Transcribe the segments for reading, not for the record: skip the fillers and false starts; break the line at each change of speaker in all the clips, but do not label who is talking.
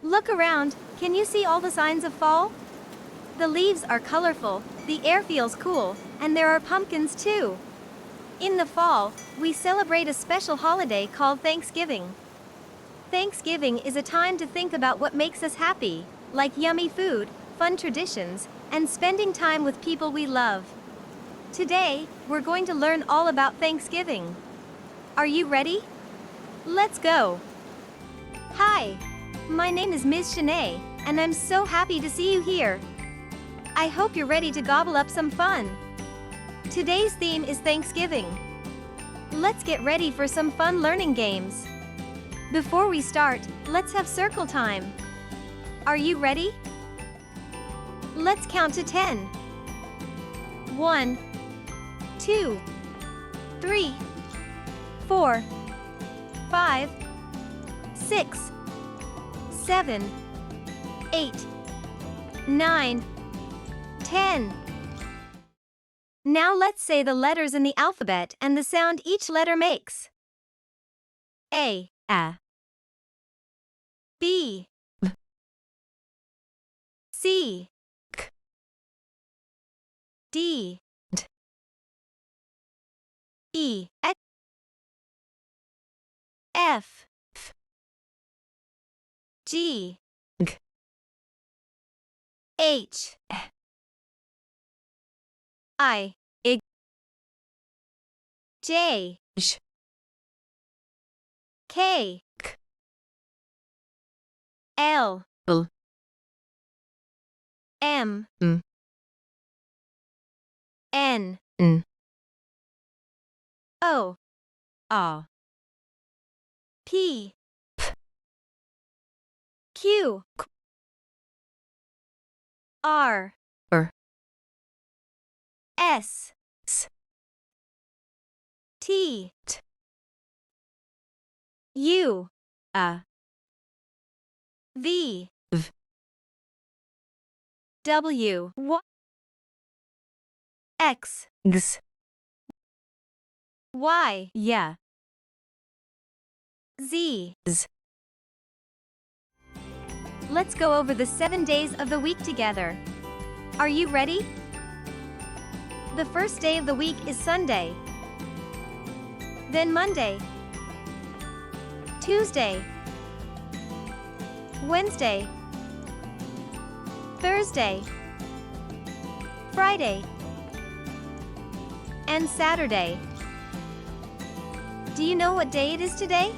Look around, can you see all the signs of fall? The leaves are colorful, the air feels cool, and there are pumpkins too. In the fall, we celebrate a special holiday called Thanksgiving. Thanksgiving is a time to think about what makes us happy, like yummy food, fun traditions, and spending time with people we love. Today, we're going to learn all about Thanksgiving. Are you ready? Let's go! Hi! My name is Ms. Shanae, and I'm so happy to see you here. I hope you're ready to gobble up some fun. Today's theme is Thanksgiving. Let's get ready for some fun learning games. Before we start, let's have circle time. Are you ready? Let's count to 10. 1, 2, 3, 4, 5, 6, 7, 8, 9, 10. Now let's say the letters in the alphabet and the sound each letter makes. A, B, C, D, E, F, G, H, I, J, K, L, M, N, O, P, Q, R, S, T, U, V, W, X, Y, Z. Let's go over the 7 days of the week together. Are you ready? The first day of the week is Sunday. Then Monday, Tuesday, Wednesday, Thursday, Friday, and Saturday. Do you know what day it is today?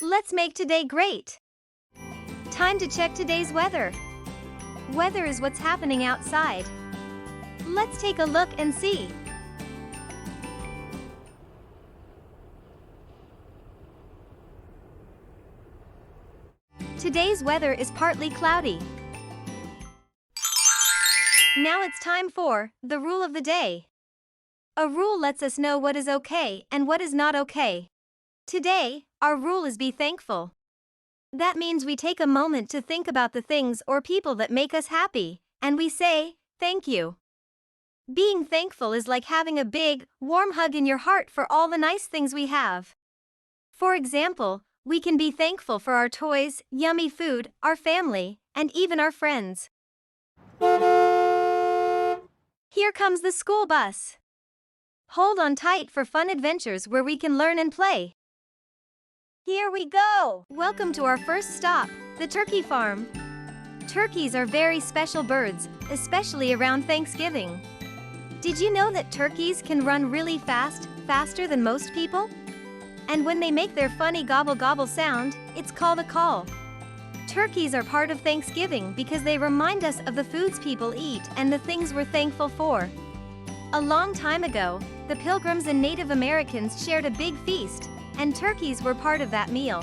Let's make today great! Time to check today's weather. Weather is what's happening outside. Let's take a look and see. Today's weather is partly cloudy. Now it's time for the rule of the day. A rule lets us know what is okay and what is not okay. Today, our rule is be thankful. That means we take a moment to think about the things or people that make us happy, and we say, thank you. Being thankful is like having a big, warm hug in your heart for all the nice things we have. For example, we can be thankful for our toys, yummy food, our family, and even our friends. Here comes the school bus. Hold on tight for fun adventures where we can learn and play. Here we go! Welcome to our first stop, the turkey farm. Turkeys are very special birds, especially around Thanksgiving. Did you know that turkeys can run really fast, faster than most people? And when they make their funny gobble gobble sound, it's called a call. Turkeys are part of Thanksgiving because they remind us of the foods people eat and the things we're thankful for. A long time ago, the Pilgrims and Native Americans shared a big feast, and turkeys were part of that meal.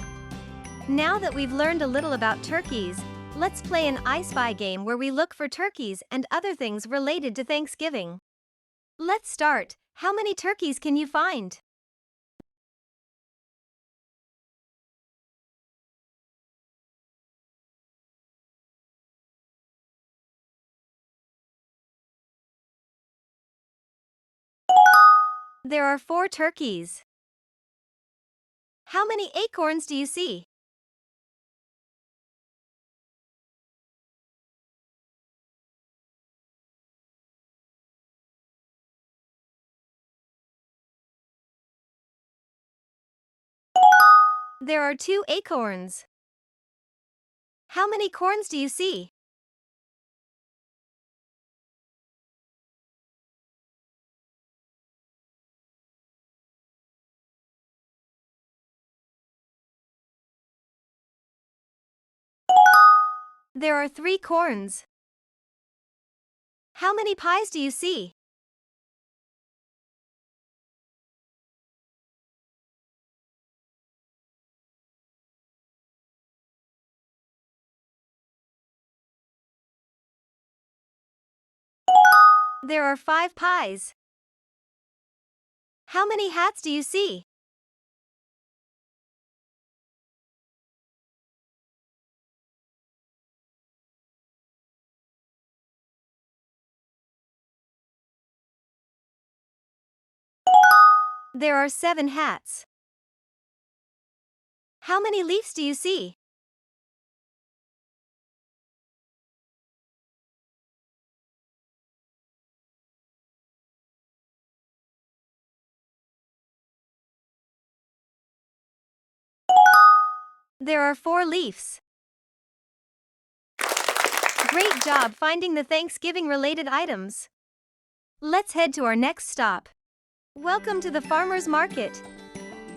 Now that we've learned a little about turkeys, let's play an I Spy game where we look for turkeys and other things related to Thanksgiving. Let's start. How many turkeys can you find? There are 4 turkeys. How many acorns do you see? There are 2 acorns. How many corns do you see? There are 3 corns. How many pies do you see? There are 5 pies. How many hats do you see? There are 7 hats. How many leaves do you see? There are 4 leaves. Great job finding the Thanksgiving-related items. Let's head to our next stop. Welcome to the farmer's market.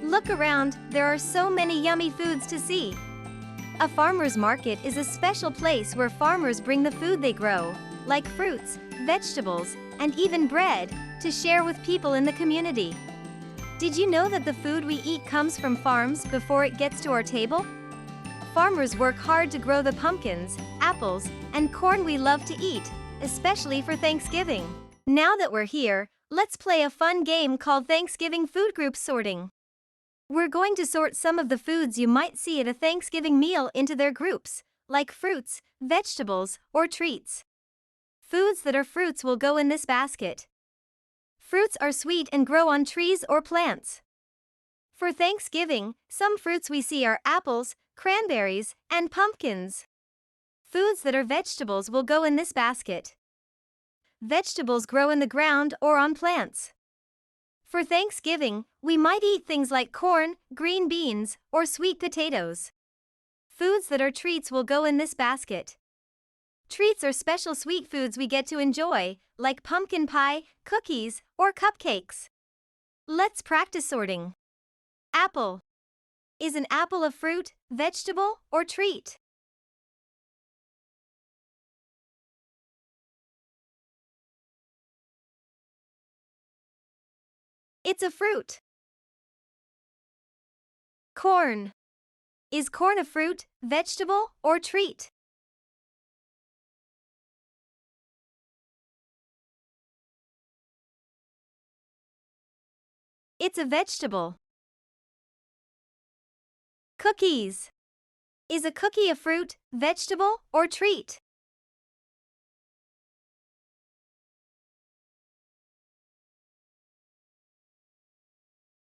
Look around, there are so many yummy foods to see. A farmer's market is a special place where farmers bring the food they grow, like fruits, vegetables, and even bread, to share with people in the community. Did you know that the food we eat comes from farms before it gets to our table? Farmers work hard to grow the pumpkins, apples, and corn we love to eat, especially for Thanksgiving. Now that we're here, let's play a fun game called Thanksgiving Food Group Sorting. We're going to sort some of the foods you might see at a Thanksgiving meal into their groups, like fruits, vegetables, or treats. Foods that are fruits will go in this basket. Fruits are sweet and grow on trees or plants. For Thanksgiving, some fruits we see are apples, cranberries, and pumpkins. Foods that are vegetables will go in this basket. Vegetables grow in the ground or on plants. For Thanksgiving, we might eat things like corn, green beans, or sweet potatoes. Foods that are treats will go in this basket. Treats are special sweet foods we get to enjoy, like pumpkin pie, cookies, or cupcakes. Let's practice sorting. Apple. Is an apple a fruit, vegetable, or treat? It's a fruit. Corn. Is corn a fruit, vegetable, or treat? It's a vegetable. Cookies. Is a cookie a fruit, vegetable, or treat?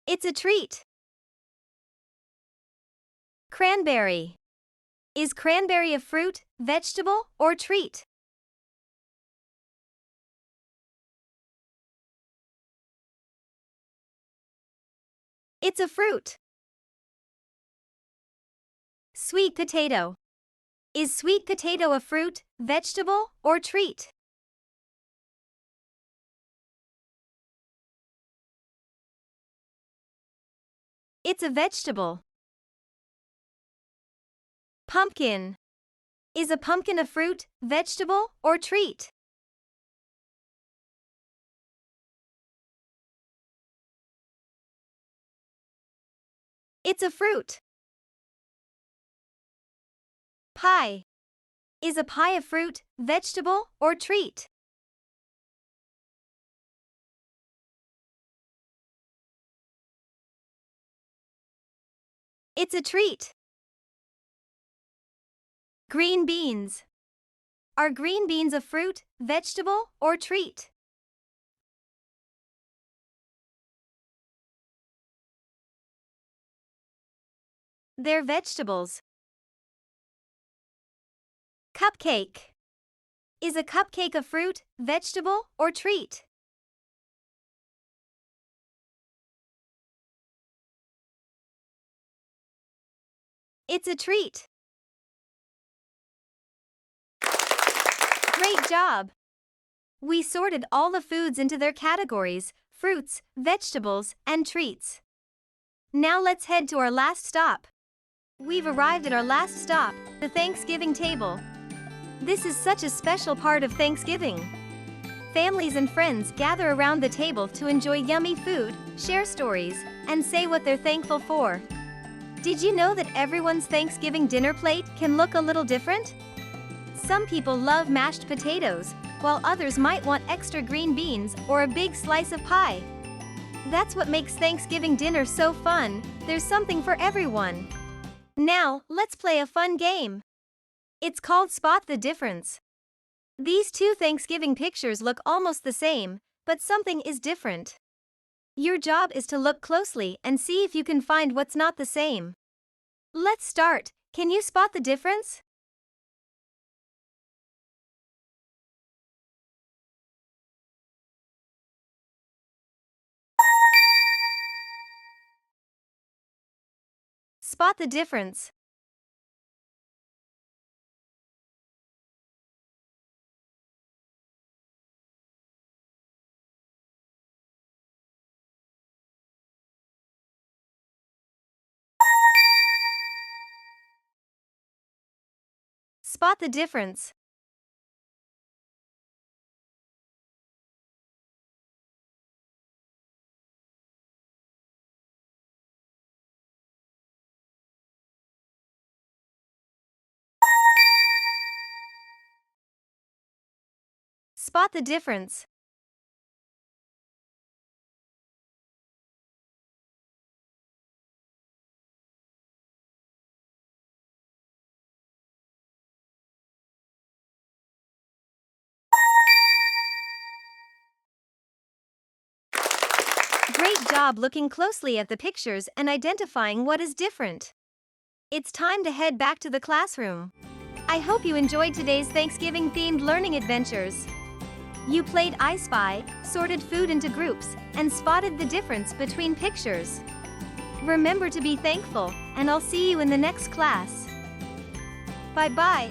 It's a treat. Cranberry. Is cranberry a fruit, vegetable, or treat? It's a fruit. Sweet potato. Is sweet potato a fruit, vegetable, or treat? It's a vegetable. Pumpkin. Is a pumpkin a fruit, vegetable, or treat? It's a fruit. Pie. Is a pie a fruit, vegetable, or treat? It's a treat. Green beans. Are green beans a fruit, vegetable, or treat? They're vegetables. Cupcake. Is a cupcake a fruit, vegetable, or treat? It's a treat. Great job! We sorted all the foods into their categories: fruits, vegetables, and treats. Now let's head to our last stop. We've arrived at our last stop, the Thanksgiving table. This is such a special part of Thanksgiving. Families and friends gather around the table to enjoy yummy food, share stories, and say what they're thankful for. Did you know that everyone's Thanksgiving dinner plate can look a little different? Some people love mashed potatoes, while others might want extra green beans or a big slice of pie. That's what makes Thanksgiving dinner so fun. There's something for everyone. Now, let's play a fun game. It's called Spot the Difference. These two Thanksgiving pictures look almost the same, but something is different. Your job is to look closely and see if you can find what's not the same. Let's start. Can you spot the difference? Spot the difference. Spot the difference. Spot the difference. Great job looking closely at the pictures and identifying what is different. It's time to head back to the classroom. I hope you enjoyed today's Thanksgiving-themed learning adventures. You played I Spy, sorted food into groups, and spotted the difference between pictures. Remember to be thankful, and I'll see you in the next class. Bye-bye.